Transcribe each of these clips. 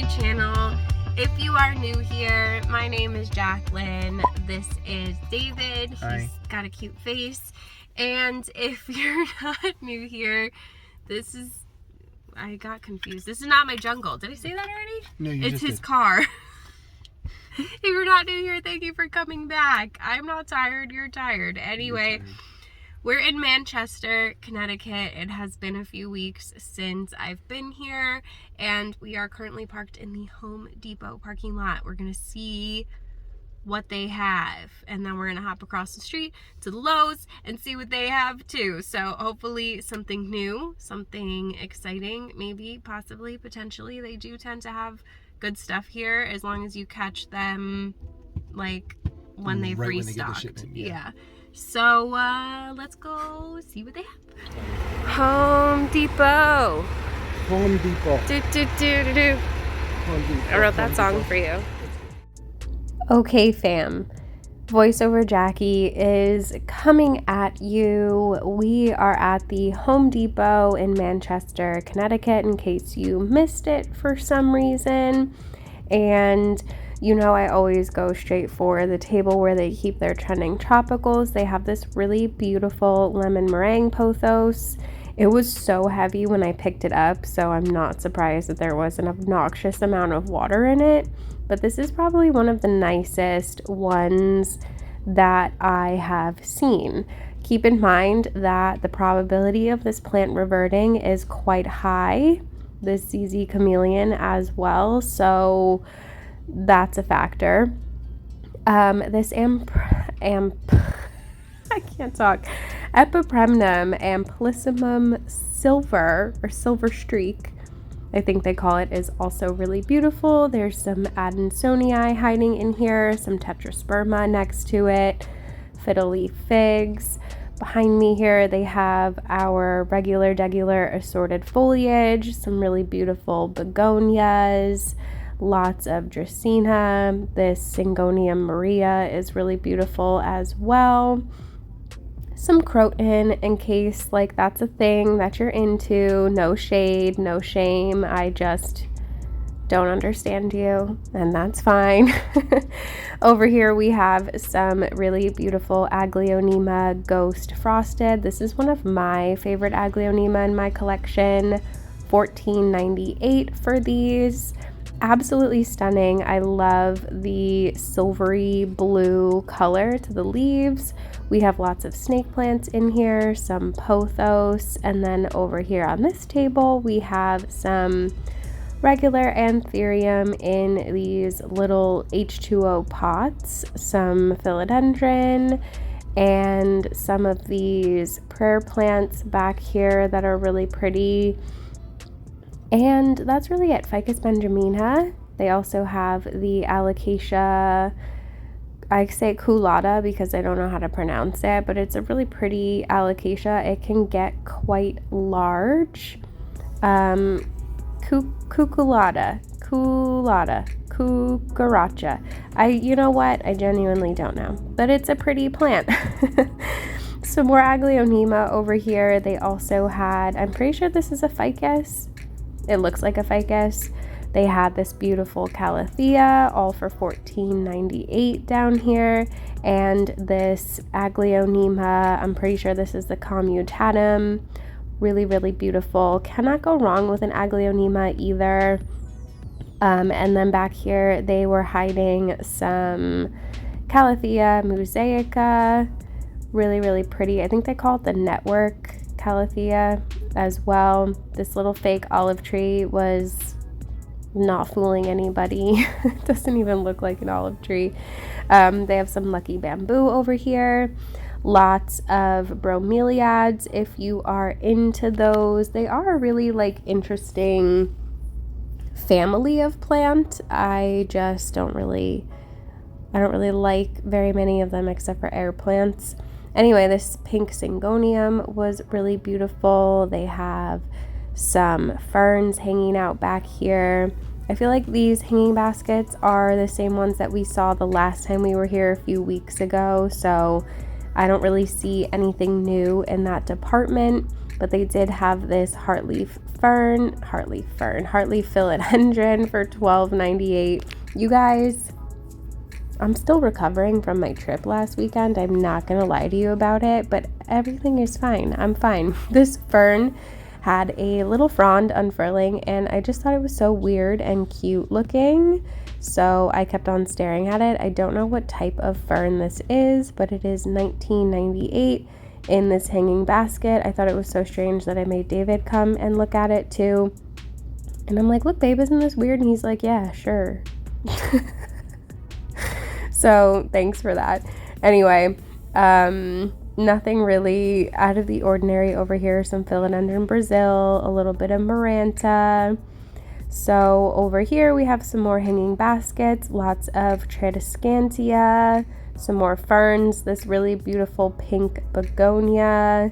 channel. If you are new here, my name is Jacqueline. This is David. He's got a cute face. And if you're not new here, this is, I got confused. This is not my jungle. Did I say that already? No, you It's just his did. car. If you're not new here, thank you for coming back. I'm not tired, you're tired. Anyway, we're in Manchester, Connecticut. It has been a few weeks since I've been here, and we are currently parked in the Home Depot parking lot. We're gonna see what they have, and then we're gonna hop across the street to the Lowe's and see what they have too. So hopefully something new, something exciting, maybe, possibly, potentially. They do tend to have good stuff here as long as you catch them like when they've right restocked. when they get the shipment, yeah. So let's go see what they have. Home Depot. Home Depot. Do, do, do, do, do. Home Depot. I wrote that song for you. Okay, fam. Voiceover Jackie is coming at you. We are at the Home Depot in Manchester, Connecticut, in case you missed it for some reason. And you know I always go straight for the table where they keep their trending tropicals. They have this really beautiful lemon meringue pothos. It was so heavy when I picked it up, so I'm not surprised that there was an obnoxious amount of water in it. But this is probably one of the nicest ones that I have seen. Keep in mind that the probability of this plant reverting is quite high. This ZZ Chameleon as well, so that's a factor. This I can't talk. Epipremnum Amplissimum silver, or silver streak, I think they call it, is also really beautiful. There's some Adansonii hiding in here, some Tetrasperma next to it, fiddle leaf figs. Behind me here they have our regular assorted foliage, some really beautiful begonias, lots of Dracaena. This Syngonium Maria is really beautiful as well. Some Croton in case like that's a thing that you're into. No shade, no shame. I just don't understand you, and that's fine. Over here we have some really beautiful Aglaonema Ghost Frosted. This is one of my favorite Aglaonema in my collection. $14.98 for these. Absolutely stunning. I love the silvery blue color to the leaves. We have lots of snake plants in here, some pothos, and then over here on this table we have some regular anthurium in these little H2O pots, some philodendron, and some of these prayer plants back here that are really pretty. And that's really it. Ficus benjamina. They also have the alocasia, I say culotta because I don't know how to pronounce it, but it's a really pretty alocasia. It can get quite large. Cucaracha. You know what? I genuinely don't know, but it's a pretty plant. Some more Aglaonema over here. They also had, I'm pretty sure this is a ficus. It looks like a ficus. They had this beautiful Calathea, all for $14.98 down here. And this Aglaonema, I'm pretty sure this is the Commutatum. Really, really beautiful. Cannot go wrong with an Aglaonema either. And then back here, they were hiding some Calathea mosaica. Really, really pretty. I think they call it the network Calathea as well. This little fake olive tree was not fooling anybody. It doesn't even look like an olive tree. They have some lucky bamboo over here. Lots of bromeliads if you are into those. They are a really like interesting family of plant. I don't really like very many of them except for air plants. Anyway, this pink Syngonium was really beautiful. They have some ferns hanging out back here. I feel like these hanging baskets are the same ones that we saw the last time we were here a few weeks ago, so I don't really see anything new in that department. but they did have this heartleaf philodendron for $12.98. You guys, I'm still recovering from my trip last weekend. I'm not gonna lie to you about it, but everything is fine. I'm fine. This fern had a little frond unfurling, and I just thought it was so weird and cute looking, so I kept on staring at it. I don't know what type of fern this is, but it is $19.98 in this hanging basket. I thought it was so strange that I made David come and look at it too, and I'm like, look babe, isn't this weird? And he's like, yeah, sure. So thanks for that. Anyway, nothing really out of the ordinary over here. Some philodendron Brazil, a little bit of Maranta. So over here we have some more hanging baskets, lots of Tradescantia, some more ferns, this really beautiful pink begonia,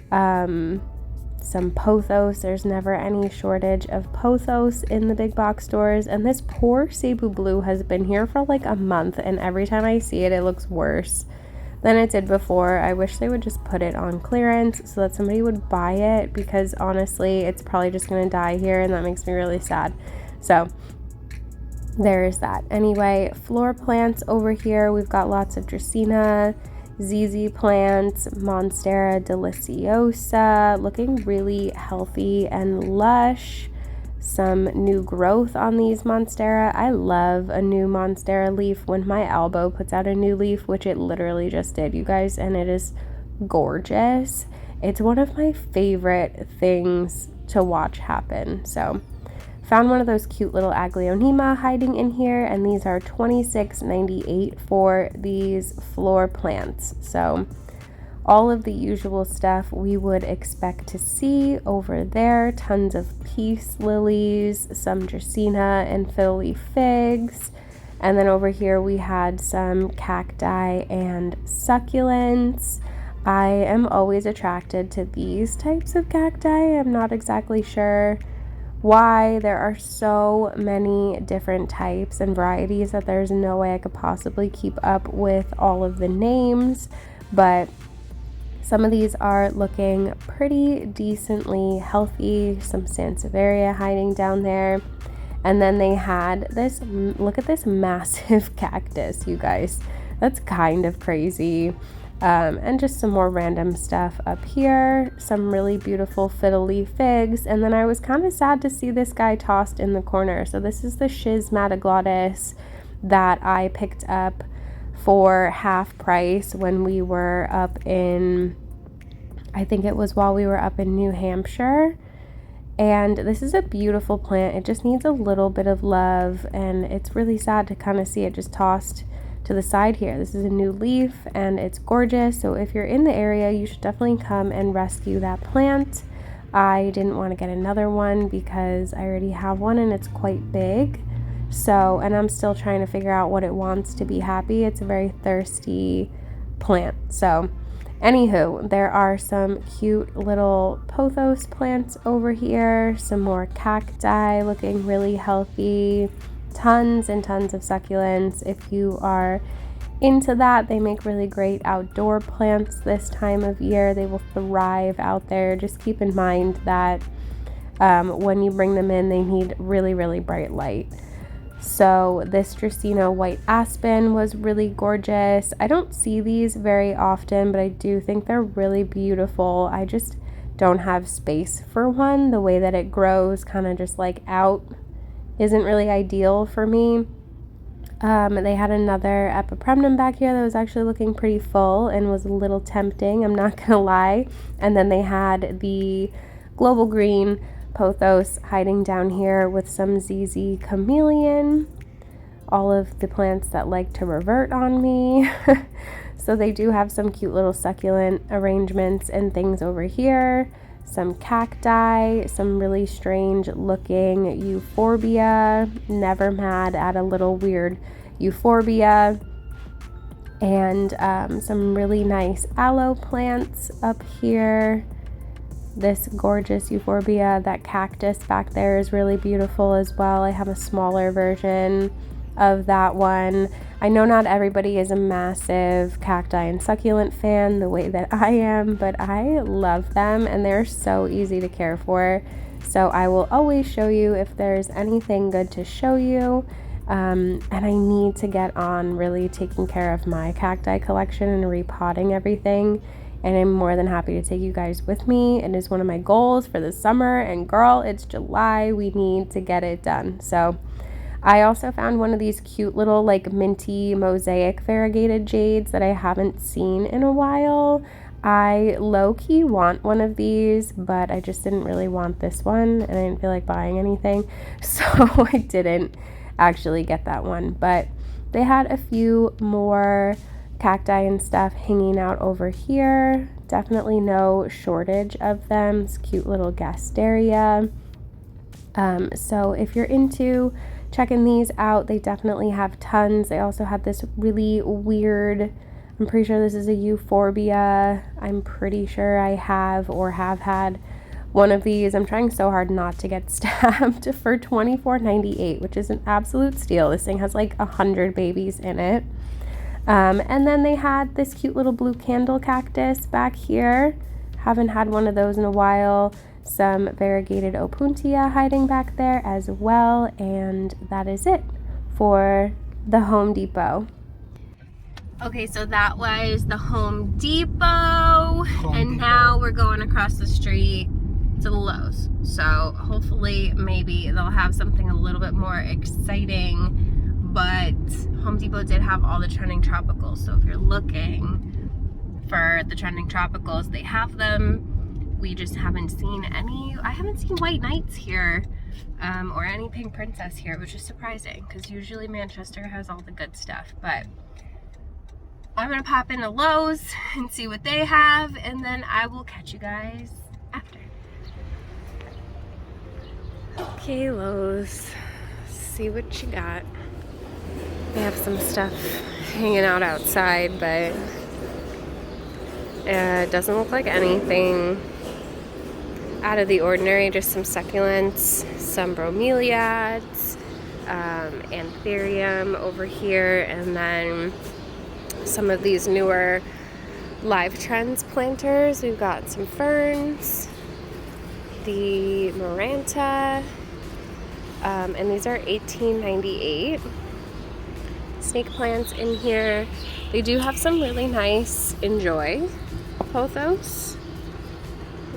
some pothos. There's never any shortage of pothos in the big box stores, and this poor Cebu blue has been here for like a month, and every time I see it, it looks worse than it did before. I wish they would just put it on clearance so that somebody would buy it, because honestly it's probably just gonna die here, and that makes me really sad. So there's that. Anyway, floor plants over here, we've got lots of Dracaena, ZZ plants, Monstera deliciosa, looking really healthy and lush. Some new growth on these Monstera. I love a new Monstera leaf when my elbow puts out a new leaf, which it literally just did, you guys, and it is gorgeous. It's one of my favorite things to watch happen. So found one of those cute little Aglaonema hiding in here, and these are $26.98 for these floor plants. So all of the usual stuff we would expect to see over there. Tons of peace lilies, some Dracaena and fiddly figs. And then over here we had some cacti and succulents. I am always attracted to these types of cacti. I'm not exactly sure why. There are so many different types and varieties that there's no way I could possibly keep up with all of the names, but some of these are looking pretty decently healthy. Some Sansevieria hiding down there. And then they had this, look at this massive cactus, you guys. That's kind of crazy. And just some more random stuff up here. Some really beautiful fiddly figs. And then I was kind of sad to see this guy tossed in the corner. So this is the Schismatoglottis that I picked up for half price when we were up in, I think it was while we were up in New Hampshire. And this is a beautiful plant. It just needs a little bit of love, and it's really sad to kind of see it just tossed to the side here. This is a new leaf and it's gorgeous. So if you're in the area, you should definitely come and rescue that plant. I didn't want to get another one because I already have one and it's quite big. So, and I'm still trying to figure out what it wants to be happy. It's a very thirsty plant. So anywho, there are some cute little pothos plants over here, some more cacti looking really healthy, tons and tons of succulents. If you are into that, they make really great outdoor plants this time of year. They will thrive out there. Just keep in mind that when you bring them in, they need really, really bright light. So this Dracaena white aspen was really gorgeous. I don't see these very often, but I do think they're really beautiful. I just don't have space for one. The way that it grows kind of just like out isn't really ideal for me. They had another epipremnum back here that was actually looking pretty full and was a little tempting, I'm not gonna lie. And then they had the global green pothos hiding down here with some ZZ chameleon, all of the plants that like to revert on me. So they do have some cute little succulent arrangements and things over here, some cacti, some really strange looking euphorbia, never mad at a little weird euphorbia, and some really nice aloe plants up here. This gorgeous euphorbia, that cactus back there is really beautiful as well. I have a smaller version of that one. I know not everybody is a massive cacti and succulent fan the way that I am, but I love them and they're so easy to care for. So I will always show you if there's anything good to show you. And I need to get on really taking care of my cacti collection and repotting everything. And I'm more than happy to take you guys with me. It is one of my goals for the summer, and girl, it's July. We need to get it done. So I also found one of these cute little like minty mosaic variegated jades that I haven't seen in a while. I low-key want one of these, but I just didn't really want this one and I didn't feel like buying anything, so I didn't actually get that one. But they had a few more cacti and stuff hanging out over here. Definitely no shortage of them. It's cute little gasteria. So if you're into checking these out, they definitely have tons. They also had this really weird, I'm pretty sure this is a euphorbia. I'm pretty sure I have or have had one of these. I'm trying so hard not to get stabbed, for $24.98, which is an absolute steal. This thing has like 100 babies in it. And then they had this cute little blue candle cactus back here. Haven't had one of those in a while. Some variegated opuntia hiding back there as well. And that is it for the Home Depot. Okay, so that was the Home Depot. And now we're going across the street to the Lowe's. So hopefully maybe they'll have something a little bit more exciting. But Home Depot did have all the trending tropicals. So if you're looking for the trending tropicals, they have them. We just haven't seen any. I haven't seen White Knights here or any Pink Princess here, which is surprising because usually Manchester has all the good stuff. But I'm gonna pop into Lowe's and see what they have, and then I will catch you guys after. Okay, Lowe's, see what you got. They have some stuff hanging out outside, but it doesn't look like anything out of the ordinary. Just some succulents, some bromeliads, anthurium over here, and then some of these newer Live Trends planters. We've got some ferns, the Maranta, and these are $18.98. Snake plants in here. They do have some really nice Enjoy pothos,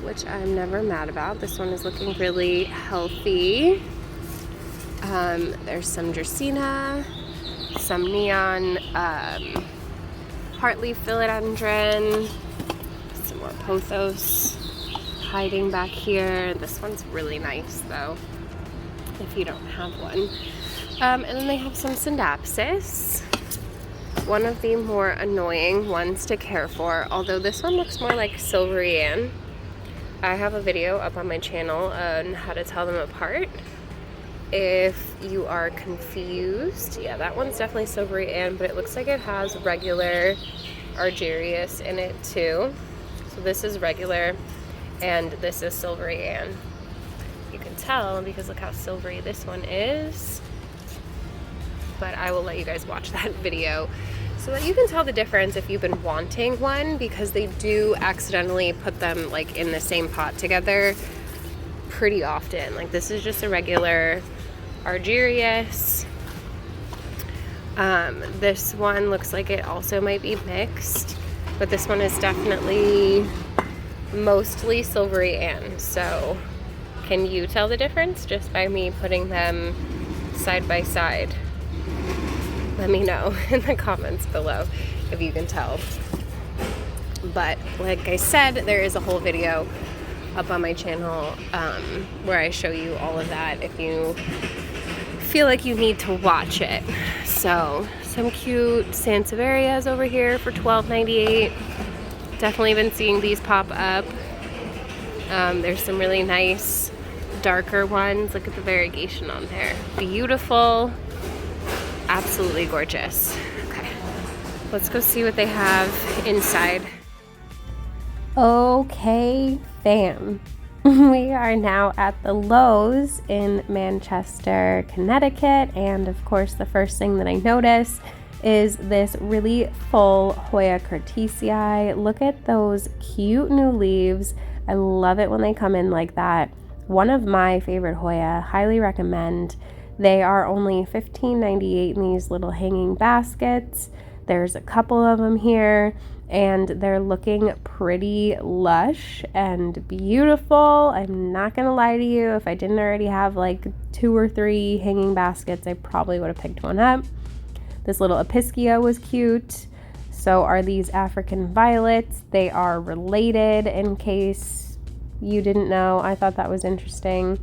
which I'm never mad about. This one is looking really healthy. There's some Dracaena, some neon heartleaf philodendron, some more pothos hiding back here. This one's really nice though, if you don't have one. And then they have some Syndapsis, one of the more annoying ones to care for, although this one looks more like Silvery Ann. I have a video up on my channel on how to tell them apart if you are confused. Yeah, that one's definitely Silvery Ann, but it looks like it has regular Argyrius in it too. So this is regular and this is Silvery Ann. You can tell because look how silvery this one is. But I will let you guys watch that video so that you can tell the difference if you've been wanting one, because they do accidentally put them like in the same pot together pretty often. Like this is just a regular Argyrius. This one looks like it also might be mixed, but this one is definitely mostly Silvery Ann. So can you tell the difference just by me putting them side by side? Let me know in the comments below if you can tell. But like I said, there is a whole video up on my channel where I show you all of that if you feel like you need to watch it. So some cute Sansevierias over here for $12.98. Definitely been seeing these pop up. There's some really nice darker ones. Look at the variegation on there. Beautiful. Absolutely gorgeous. Okay, let's go see what they have inside. Okay, fam. We are now at the Lowe's in Manchester, Connecticut, and of course the first thing that I notice is this really full Hoya curtisii. Look at those cute new leaves. I love it when they come in like that. One of my favorite Hoya, highly recommend. They are only $15.98 in these little hanging baskets. There's a couple of them here, and they're looking pretty lush and beautiful. I'm not gonna lie to you, if I didn't already have like 2 or 3 hanging baskets, I probably would have picked one up. This little Episkea was cute. So are these African violets. They are related, in case you didn't know. I thought that was interesting.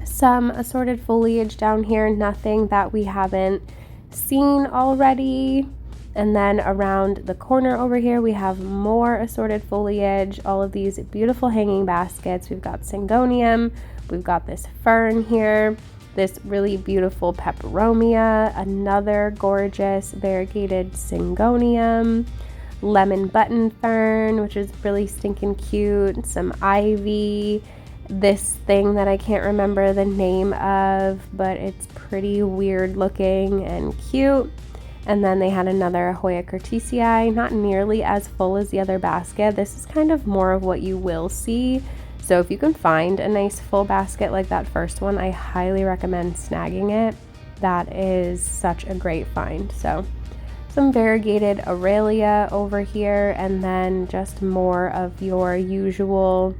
Some assorted foliage down here, nothing that we haven't seen already. And then around the corner over here, we have more assorted foliage, all of these beautiful hanging baskets. We've got Syngonium, we've got this fern here, this really beautiful peperomia, another gorgeous variegated Syngonium, lemon button fern, which is really stinking cute, some ivy, this thing that I can't remember the name of, but it's pretty weird looking and cute. And then they had another Hoya curtisii, not nearly as full as the other basket. This is kind of more of what you will see. So if you can find a nice full basket like that first one, I highly recommend snagging it. That is such a great find. So some variegated Aurelia over here, and then just more of your usual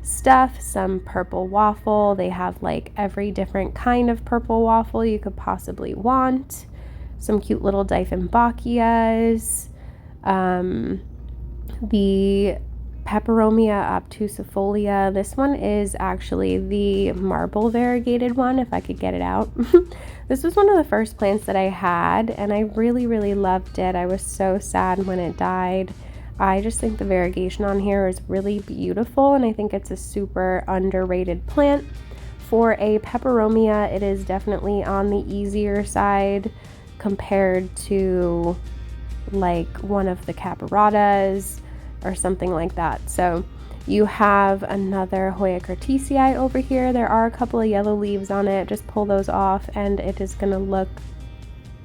stuff. Some purple waffle. They have like every different kind of purple waffle you could possibly want. Some cute little Dieffenbachias, the Peperomia obtusifolia. This one is actually the marble variegated one, if I could get it out. This was one of the first plants that I had, and I really, really loved it. I was so sad when it died. I just think the variegation on here is really beautiful, and I think it's a super underrated plant. For a Peperomia, it is definitely on the easier side compared to like one of the Caparatas or something like that. So you have another Hoya curtisii over here. There are a couple of yellow leaves on it. Just pull those off and it is going to look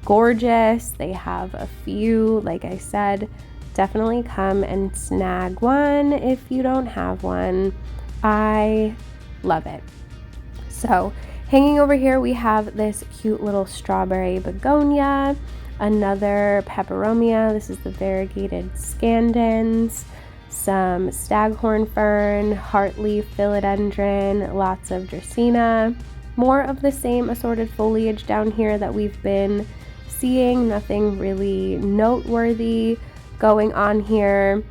gorgeous. They have a few, like I said, definitely come and snag one if you don't have one. I love it. So hanging over here, we have this cute little strawberry begonia, another peperomia. This is the variegated scandens, some staghorn fern, heartleaf philodendron, lots of dracaena. More of the same assorted foliage down here that we've been seeing. Nothing really noteworthy going on here.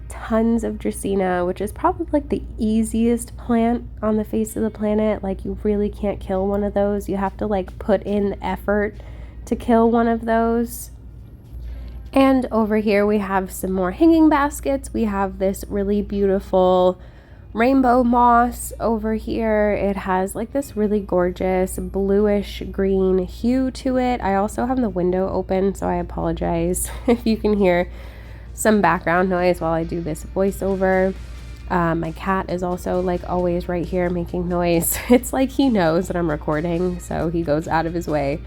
Tons of dracaena, which is probably like the easiest plant on the face of the planet. Like, you really can't kill one of those. You have to like put in the effort to kill one of those. And over here we have some more hanging baskets. We have this really beautiful rainbow moss over here. It has like this really gorgeous bluish green hue to it. I also have the window open, so I apologize if you can hear some background noise while I do this voiceover. My cat is also like always right here making noise. It's like he knows that I'm recording, so he goes out of his way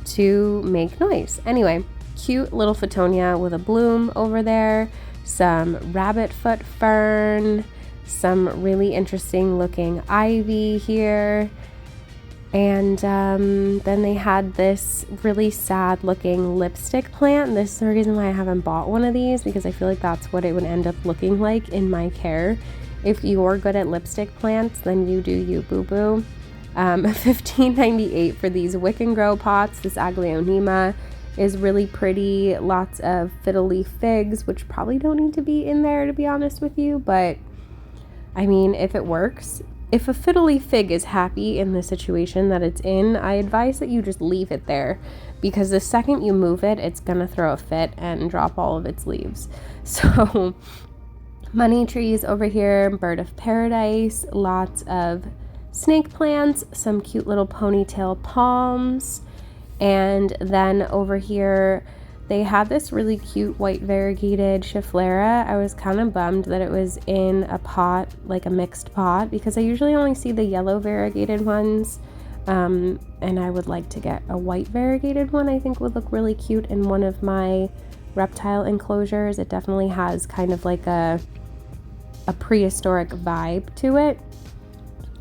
to make noise. Anyway, cute little Photonia with a bloom over there, some rabbit foot fern, some really interesting looking ivy here. And then they had this really sad looking lipstick plant. This is the reason why I haven't bought one of these, because I feel like that's what it would end up looking like in my care. If you're good at lipstick plants, then you do you, boo-boo. $15.98 for these Wick and Grow pots. This Aglaonema is really pretty. Lots of fiddle leaf figs, which probably don't need to be in there, to be honest with you, but I mean, if it works. If a fiddle leaf fig is happy in the situation that it's in, I advise that you just leave it there, because the second you move it, it's gonna throw a fit and drop all of its leaves. So money trees over here, bird of paradise, lots of snake plants, some cute little ponytail palms, and then over here they had this really cute white variegated Schefflera. I was kind of bummed that it was in a pot, like a mixed pot, because I usually only see the yellow variegated ones. And I would like to get a white variegated one. I think would look really cute in one of my reptile enclosures. It definitely has kind of like a prehistoric vibe to it.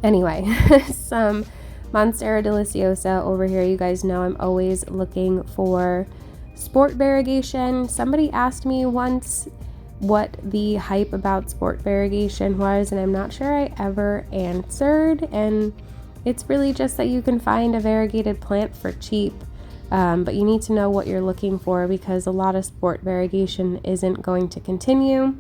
Anyway, some Monstera Deliciosa over here. You guys know I'm always looking for sport variegation. Somebody asked me once what the hype about sport variegation was, and I'm not sure I ever answered. And it's really just that you can find a variegated plant for cheap, but you need to know what you're looking for because a lot of sport variegation isn't going to continue.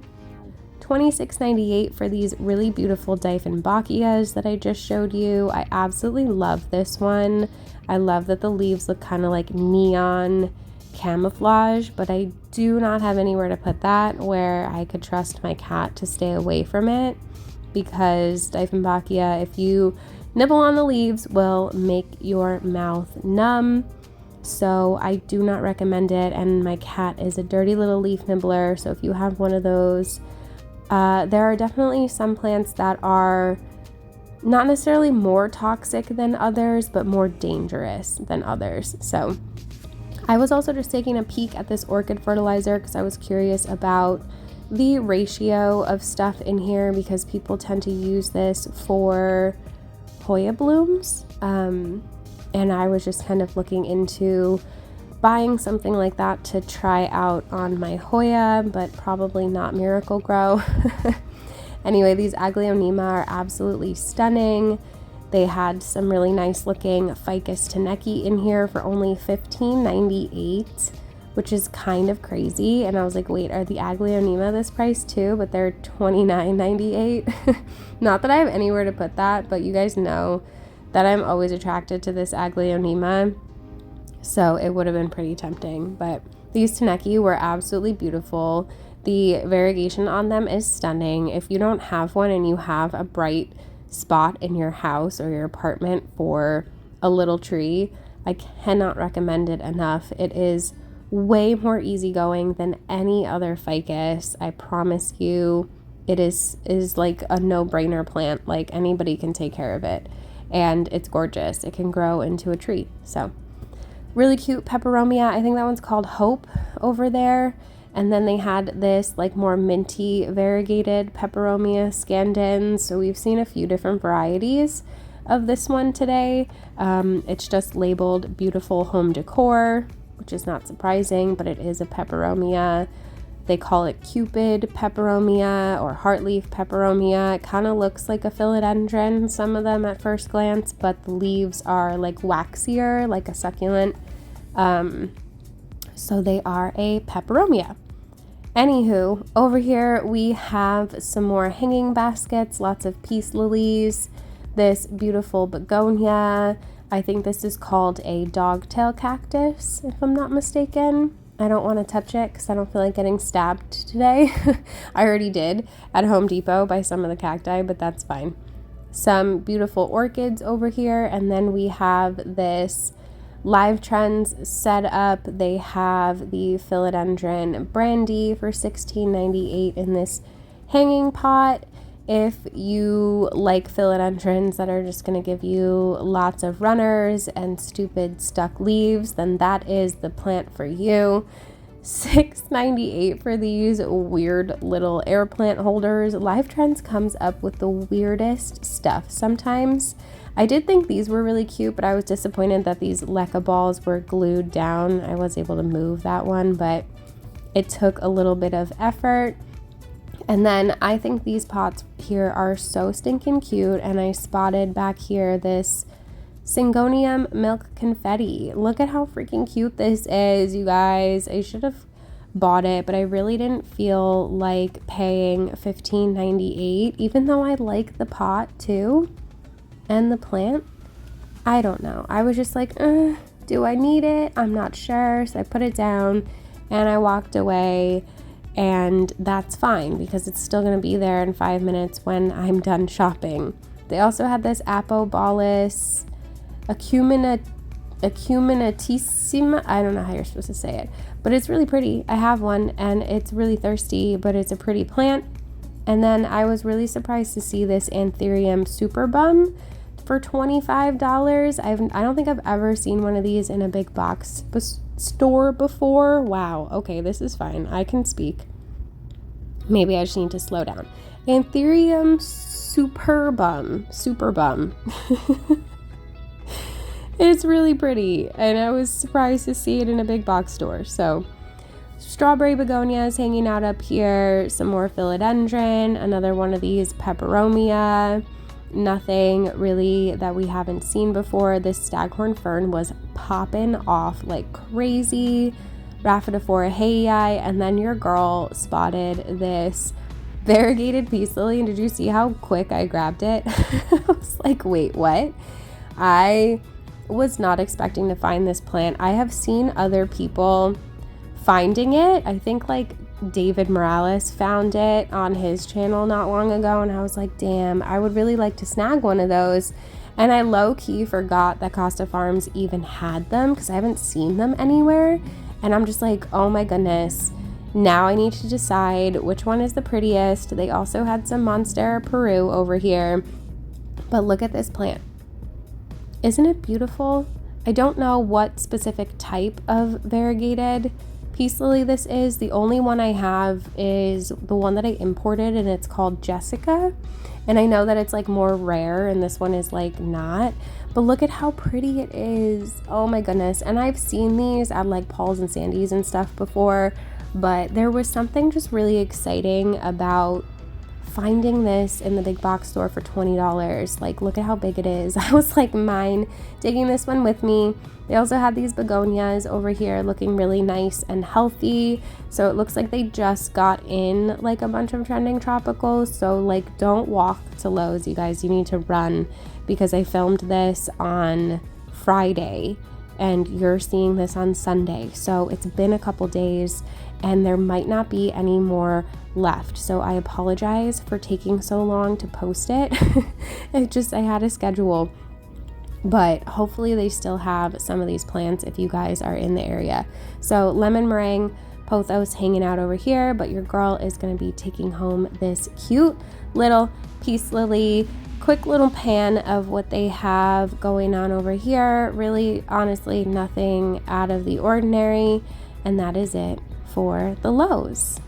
$26.98 for these really beautiful Dieffenbachias that I just showed you. I absolutely love this one. I love that the leaves look kind of like neon camouflage, but I do not have anywhere to put that where I could trust my cat to stay away from it, because Dieffenbachia, if you nibble on the leaves, will make your mouth numb. So I do not recommend it, and my cat is a dirty little leaf nibbler, so if you have one of those, there are definitely some plants that are not necessarily more toxic than others, but more dangerous than others. So I was also just taking a peek at this orchid fertilizer because I was curious about the ratio of stuff in here, because people tend to use this for Hoya blooms. And I was just kind of looking into buying something like that to try out on my Hoya, but probably not Miracle Grow. Anyway, these Aglaonema are absolutely stunning. They had some really nice looking Ficus teneki in here for only $15.98, which is kind of crazy. And I was like, wait, are the Aglaonema this price too? But they're $29.98. Not that I have anywhere to put that, but you guys know that I'm always attracted to this Aglaonema, so it would have been pretty tempting. But these teneki were absolutely beautiful. The variegation on them is stunning. If you don't have one and you have a bright spot in your house or your apartment for a little tree, I cannot recommend it enough. It is way more easygoing than any other ficus. I promise you, it is like a no-brainer plant. Like, anybody can take care of it, and it's gorgeous. It can grow into a tree. So really cute peperomia. I think that one's called Hope over there. And then they had this like more minty variegated peperomia scandens. So we've seen a few different varieties of this one today. It's just labeled beautiful home decor, which is not surprising, but it is a peperomia. They call it Cupid peperomia or heartleaf peperomia. It kind of looks like a philodendron, some of them at first glance, but the leaves are like waxier, like a succulent. So they are a peperomia. Anywho, over here we have some more hanging baskets, lots of peace lilies, this beautiful begonia. I think this is called a dogtail cactus, if I'm not mistaken. I don't want to touch it because I don't feel like getting stabbed today. I already did at Home Depot by some of the cacti, but that's fine. Some beautiful orchids over here, and then we have this Live Trends set up. They have the philodendron brandy for $16.98 in this hanging pot. If you like philodendrons that are just going to give you lots of runners and stupid stuck leaves, then that is the plant for you. $6.98 for these weird little air plant holders. Live Trends comes up with the weirdest stuff sometimes. I did think these were really cute, but I was disappointed that these leca balls were glued down. I was able to move that one, but it took a little bit of effort. And then I think these pots here are so stinking cute, and I spotted back here this Syngonium milk confetti. Look at how freaking cute this is, you guys. I should have bought it, but I really didn't feel like paying $15.98, even though I like the pot too and the plant. I don't know. I was just like, do I need it? I'm not sure. So I put it down and I walked away. And that's fine because it's still going to be there in 5 minutes when I'm done shopping. They also had this Apobalus acuminatissima. I don't know how you're supposed to say it, but it's really pretty. I have one and it's really thirsty, but it's a pretty plant. And then I was really surprised to see this Anthurium superbum for $25. I don't think I've ever seen one of these in a big box store before. Wow. Okay, this is fine. I can speak. Maybe I just need to slow down. Anthurium superbum. It's really pretty, and I was surprised to see it in a big box store. So, strawberry begonias hanging out up here, some more philodendron, another one of these peperomia. Nothing really that we haven't seen before. This staghorn fern was popping off like crazy. Rhaphidophora hayi, and then your girl spotted this variegated peace lily, and did you see how quick I grabbed it? I was like, wait, what? I was not expecting to find this plant. I have seen other people finding it. I think like David Morales found it on his channel not long ago, and I was like, damn, I would really like to snag one of those. And I low-key forgot that Costa Farms even had them because I haven't seen them anywhere. And I'm just like, oh my goodness, now I need to decide which one is the prettiest. They also had some Monstera Peru over here, but look at this plant. Isn't it beautiful? I don't know what specific type of variegated peace lily this is. The only one I have is the one that I imported, and it's called Jessica. And I know that it's like more rare, and this one is like not. But look at how pretty it is. Oh my goodness. And I've seen these at like Paul's and Sandy's and stuff before, but there was something just really exciting about finding this in the big box store for $20. Like, look at how big it is. I was like, mine, taking this one with me. They also had these begonias over here looking really nice and healthy. So it looks like they just got in like a bunch of trending tropicals. So like, don't walk to Lowe's, you guys. You need to run, because I filmed this on Friday and you're seeing this on Sunday. So it's been a couple days and there might not be any more left. So I apologize for taking so long to post it. I had a schedule. But hopefully they still have some of these plants if you guys are in the area. So lemon meringue, pothos hanging out over here, but your girl is going to be taking home this cute little peace lily. Quick little pan of what they have going on over here. Really, honestly, nothing out of the ordinary. And that is it for the Lowe's.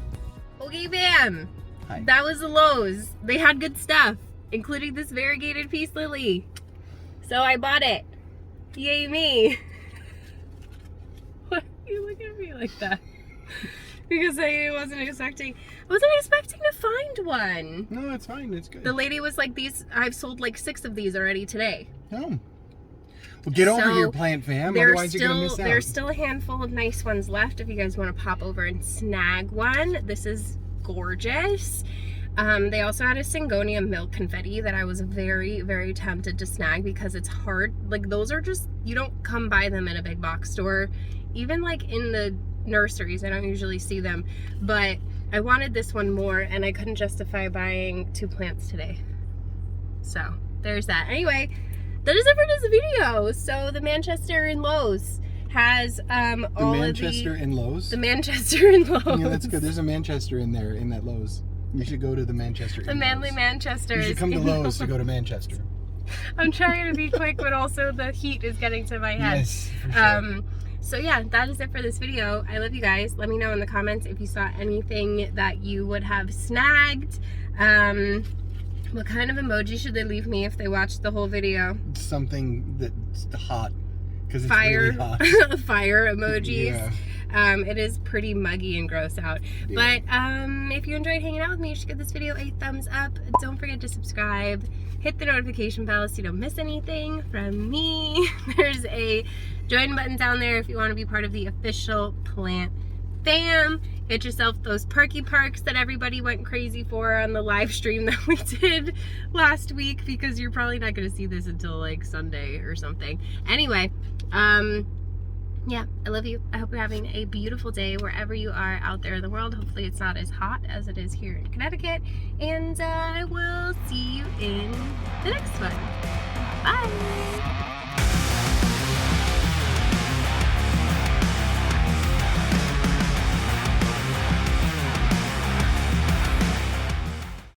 Okay, bam. Hi. That was the Lowe's. They had good stuff, including this variegated peace lily. So I bought it. Yay me. Why are you looking at me like that? Because I wasn't expecting to find one. No, it's fine. It's good. The lady was like, I've sold like 6 of these already today. Oh. Well, get over here, plant fam. Otherwise you're going to miss out. There's still a handful of nice ones left if you guys want to pop over and snag one. This is gorgeous. They also had a Syngonium milk confetti that I was very, very tempted to snag because it's hard. Like, those are just, you don't come by them in a big box store. Even like in the nurseries, I don't usually see them. But I wanted this one more and I couldn't justify buying 2 plants today. So there's that. Anyway, that is it for this video. So the Manchester in Lowe's has all Manchester in Lowe's? The Manchester in Lowe's. Yeah, that's good. There's a Manchester in there, in that Lowe's. You should go to the Manchester. The Manly Manchester. You should come to Lowe's to go to Manchester. I'm trying to be quick, but also the heat is getting to my head. Yes, for sure. So yeah, that is it for this video. I love you guys. Let me know in the comments if you saw anything that you would have snagged. What kind of emoji should they leave me if they watched the whole video? Something that's hot. Because it's really hot. Fire emojis. Yeah. It is pretty muggy and gross out. Yeah. But if you enjoyed hanging out with me, you should give this video a thumbs up. Don't forget to subscribe. Hit the notification bell so you don't miss anything from me. There's a join button down there if you want to be part of the official plant fam. Get yourself those perky parks that everybody went crazy for on the live stream that we did last week, because you're probably not going to see this until like Sunday or something. Anyway, yeah, I love you. I hope you're having a beautiful day wherever you are out there in the world. Hopefully it's not as hot as it is here in Connecticut. And I will see you in the next one. Bye!